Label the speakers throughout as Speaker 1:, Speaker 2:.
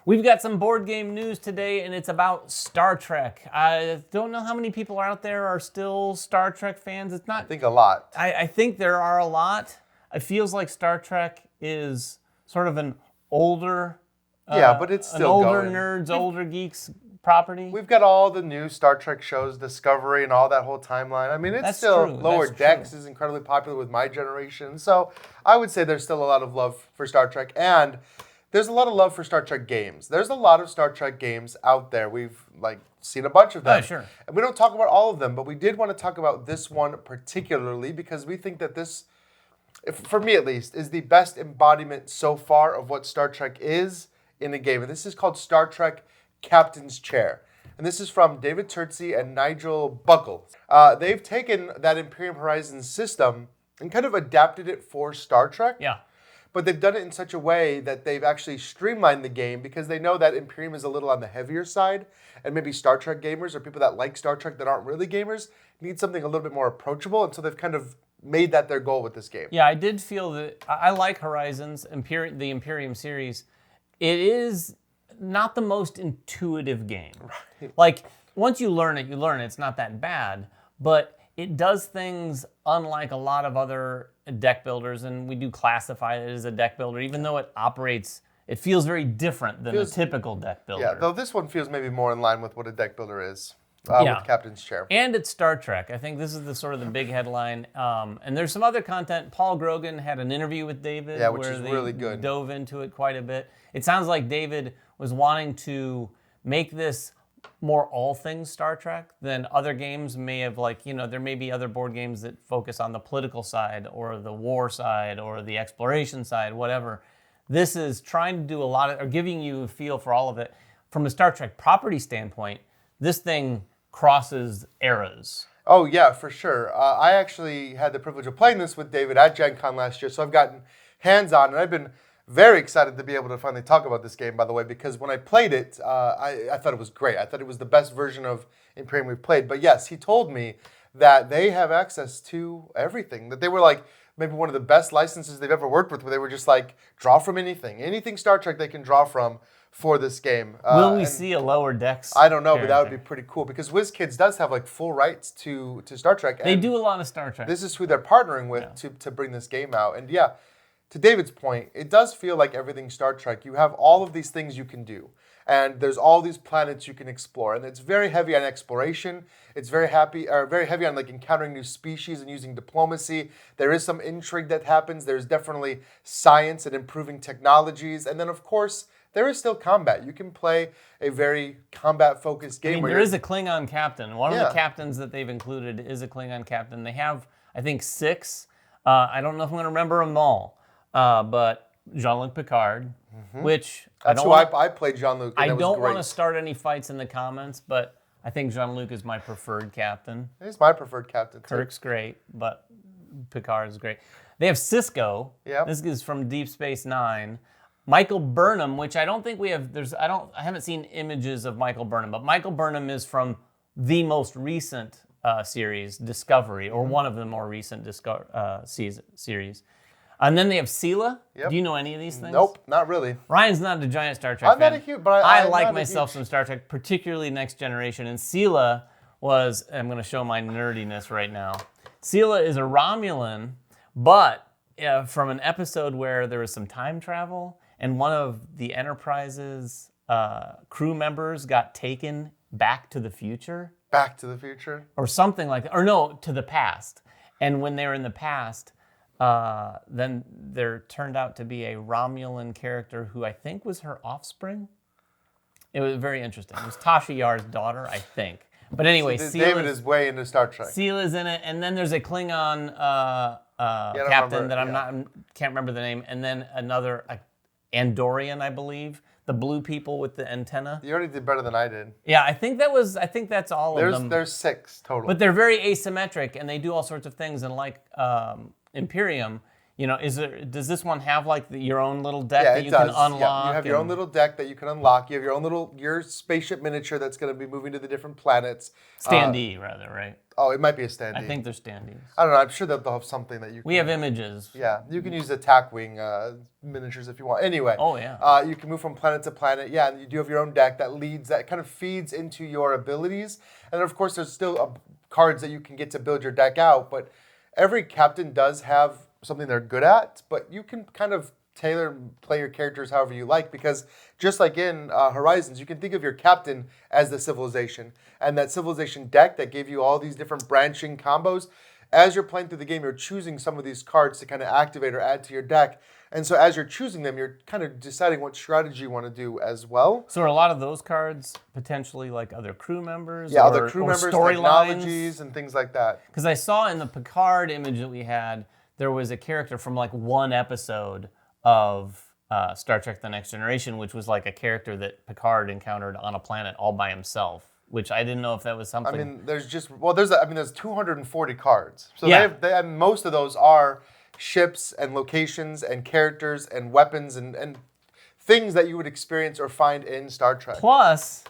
Speaker 1: We've got some board game news today, and it's about Star Trek. I don't know how many people out there are still Star Trek fans. It's not.
Speaker 2: I think a lot.
Speaker 1: I think there are a lot. It feels like Star Trek is sort of an older,
Speaker 2: but it's still
Speaker 1: older
Speaker 2: going.
Speaker 1: nerds, older geeks property.
Speaker 2: We've got all the new Star Trek shows, Discovery, and all that whole timeline. I mean, it's
Speaker 1: That's
Speaker 2: still
Speaker 1: true.
Speaker 2: Lower
Speaker 1: That's
Speaker 2: Decks
Speaker 1: true.
Speaker 2: is incredibly popular with my generation. So I would say there's still a lot of love for Star Trek, and there's a lot of love for Star Trek games. There's a lot of Star Trek games out there. We've seen a bunch of them.
Speaker 1: Oh, sure.
Speaker 2: And we don't talk about all of them, but we did want to talk about this one particularly because we think that this, for me at least, is the best embodiment so far of what Star Trek is in a game. And this is called Star Trek Captain's Chair. And this is from David Turczi and Nigel Buckle. They've taken that Imperium Horizons system and kind of adapted it for Star Trek.
Speaker 1: Yeah.
Speaker 2: But they've done it in such a way that they've actually streamlined the game because they know that Imperium is a little on the heavier side. And maybe Star Trek gamers or people that like Star Trek that aren't really gamers need something a little bit more approachable. And so they've kind of made that their goal with this game.
Speaker 1: Yeah, I did feel that I like Horizons, the Imperium series. It is not the most intuitive game.
Speaker 2: Right.
Speaker 1: Like, once you learn it, you learn it. It's not that bad. But it does things unlike a lot of other deck builders, and we do classify it as a deck builder, even though it feels very different than a typical deck builder.
Speaker 2: Yeah, though this one feels maybe more in line with what a deck builder is. With Captain's Chair.
Speaker 1: And it's Star Trek. I think this is the sort of the big headline. And there's some other content. Paul Grogan had an interview with David
Speaker 2: which
Speaker 1: where
Speaker 2: is
Speaker 1: they
Speaker 2: really good.
Speaker 1: Dove into it quite a bit. It sounds like David was wanting to make this more all things Star Trek than other games may have, there may be other board games that focus on the political side or the war side or the exploration side, whatever. This is trying to do or giving you a feel for all of it. From a Star Trek property standpoint, this thing crosses eras.
Speaker 2: Oh, yeah, for sure. I actually had the privilege of playing this with David at Gen Con last year, so I've gotten hands-on, and I've been very excited to be able to finally talk about this game, by the way, because when I played it, I thought it was great. I thought it was the best version of Imperium we've played. But yes, he told me that they have access to everything, that they were maybe one of the best licenses they've ever worked with, where they were just draw from anything Star Trek they can draw from for this game.
Speaker 1: Will we see a Lower Decks?
Speaker 2: I don't know, but that would be pretty cool because WizKids does have full rights to Star Trek.
Speaker 1: They do a lot of Star Trek.
Speaker 2: This is who they're partnering with to bring this game out. And yeah, to David's point, it does feel like everything Star Trek. You have all of these things you can do. And there's all these planets you can explore. And it's very heavy on exploration. It's very heavy on encountering new species and using diplomacy. There is some intrigue that happens. There's definitely science and improving technologies. And then, of course, there is still combat. You can play a very combat-focused game.
Speaker 1: There is a Klingon captain. One of the captains that they've included is a Klingon captain. They have, I think, 6. I don't know if I'm going to remember them all. But Jean-Luc Picard, which
Speaker 2: That's who I played Jean-Luc.
Speaker 1: I don't want to start any fights in the comments, but I think Jean-Luc is my preferred captain.
Speaker 2: He's my preferred captain, too.
Speaker 1: Kirk's great, but Picard is great. They have Cisco.
Speaker 2: Yep.
Speaker 1: This is from Deep Space Nine. Michael Burnham, which I don't think we have. I haven't seen images of Michael Burnham, but Michael Burnham is from the most recent series, Discovery, or one of the more recent series. And then they have Sela. Yep. Do you know any of these things?
Speaker 2: Nope, not really.
Speaker 1: Ryan's not a giant Star Trek fan.
Speaker 2: I'm not a huge, but
Speaker 1: I like myself some Star Trek, particularly Next Generation. And Sela I'm going to show my nerdiness right now. Sela is a Romulan, but from an episode where there was some time travel, and one of the Enterprise's crew members got taken back to the future.
Speaker 2: Back to the future?
Speaker 1: Or something like that. Or no, to the past. And when they were in the past, then there turned out to be a Romulan character who I think was her offspring. It was very interesting. It was Tasha Yar's daughter, I think. But anyway,
Speaker 2: David is way into Star Trek.
Speaker 1: Sela's in it, and then there's a Klingon captain that can't remember the name, and then another Andorian, I believe, the blue people with the antenna.
Speaker 2: You already did better than I did.
Speaker 1: Yeah, I think that's all of them.
Speaker 2: There's 6 total.
Speaker 1: But they're very asymmetric, and they do all sorts of things. And like Imperium, You know, does this one have like your own little deck
Speaker 2: Yeah,
Speaker 1: that
Speaker 2: it
Speaker 1: you
Speaker 2: does.
Speaker 1: can unlock?
Speaker 2: Yeah, you have your own little deck that you can unlock. You have your spaceship miniature that's going to be moving to the different planets.
Speaker 1: Standee, rather, right?
Speaker 2: Oh, it might be a standee.
Speaker 1: I think they're standees.
Speaker 2: I don't know. I'm sure that they'll have something that you can...
Speaker 1: We have images.
Speaker 2: Yeah, you can use attack wing miniatures if you want. Anyway.
Speaker 1: Oh, yeah.
Speaker 2: You can move from planet to planet. Yeah, and you do have your own deck that kind of feeds into your abilities. And of course, there's still cards that you can get to build your deck out. But every captain does have something they're good at. But you can kind of play your characters however you like, because just like in Horizons, you can think of your captain as the civilization, and that civilization deck that gave you all these different branching combos. As you're playing through the game, you're choosing some of these cards to kind of activate or add to your deck, and so as you're choosing them, you're kind of deciding what strategy you want to do as well.
Speaker 1: So are a lot of those cards potentially like other crew members?
Speaker 2: Yeah, other crew members, technologies, and things like that.
Speaker 1: Because I saw in the Picard image that we had, there was a character from like one episode of Star Trek: The Next Generation, which was like a character that Picard encountered on a planet all by himself, which I didn't know if that was something.
Speaker 2: I mean, there's 240 cards. So
Speaker 1: yeah.
Speaker 2: and most of those are ships and locations and characters and weapons and things that you would experience or find in Star Trek.
Speaker 1: Plus,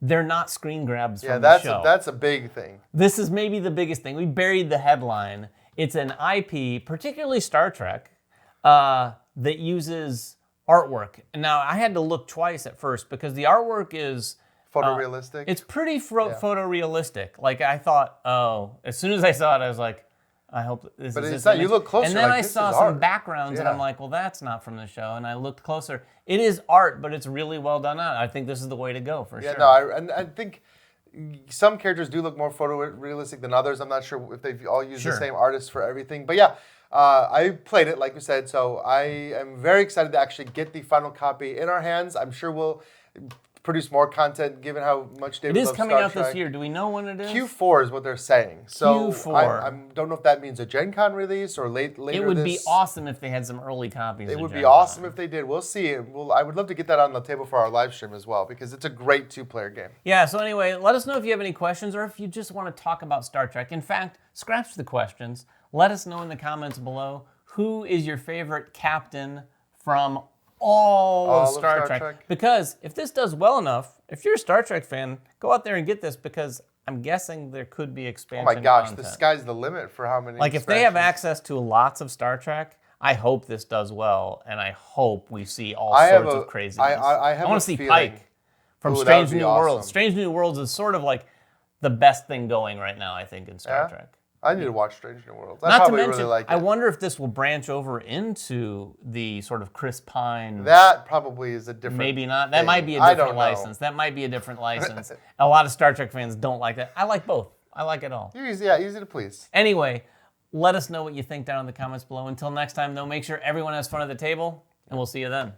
Speaker 1: they're not screen grabs from the show.
Speaker 2: That's a big thing.
Speaker 1: This is maybe the biggest thing. We buried the headline. It's an IP, particularly Star Trek, that uses artwork. And now, I had to look twice at first because the artwork is...
Speaker 2: photorealistic?
Speaker 1: It's pretty photorealistic. Like, I thought, as soon as I saw it, I was like, I hope this
Speaker 2: but
Speaker 1: is
Speaker 2: it's not. You look closer.
Speaker 1: And then
Speaker 2: like,
Speaker 1: I saw some
Speaker 2: art.
Speaker 1: backgrounds, and I'm like, well, that's not from the show. And I looked closer. It is art, but it's really well done out. I think this is the way to go for sure.
Speaker 2: Yeah, no, I think some characters do look more photorealistic than others. I'm not sure if they've all used the same artist for everything. But yeah, I played it, like you said, so I am very excited to actually get the final copy in our hands. I'm sure we'll produce more content given how much David loves Star Trek.
Speaker 1: It is coming out this year. Do we know when it is?
Speaker 2: Q4 is what they're saying. So
Speaker 1: Q4.
Speaker 2: I don't know if that means a Gen Con release or later.
Speaker 1: It would be awesome if they had some early copies.
Speaker 2: It would be awesome if they did. We'll see. I would love to get that on the table for our live stream as well, because it's a great two-player game.
Speaker 1: Yeah, so anyway, let us know if you have any questions or if you just want to talk about Star Trek. In fact, scratch the questions. Let us know in the comments below, who is your favorite captain from all of Star Trek? Because if this does well enough, if you're a Star Trek fan, go out there and get this, because I'm guessing there could be expansion.
Speaker 2: Oh my gosh,
Speaker 1: content.
Speaker 2: the sky's the limit for how many.
Speaker 1: Like, if they have access to lots of Star Trek, I hope this does well, and I hope we see all sorts of craziness. I want to see Pike from Strange New Worlds. Strange New Worlds is sort of like the best thing going right now, I think, in Star Trek.
Speaker 2: I need to watch Strange New Worlds.
Speaker 1: Not to mention, I wonder if this will branch over into the sort of Chris Pine.
Speaker 2: That probably is a different.
Speaker 1: Maybe not. That might be a different license. That might be a different license. A lot of Star Trek fans don't like that. I like both. I like it all.
Speaker 2: Easy to please.
Speaker 1: Anyway, let us know what you think down in the comments below. Until next time, though, make sure everyone has fun at the table, and we'll see you then.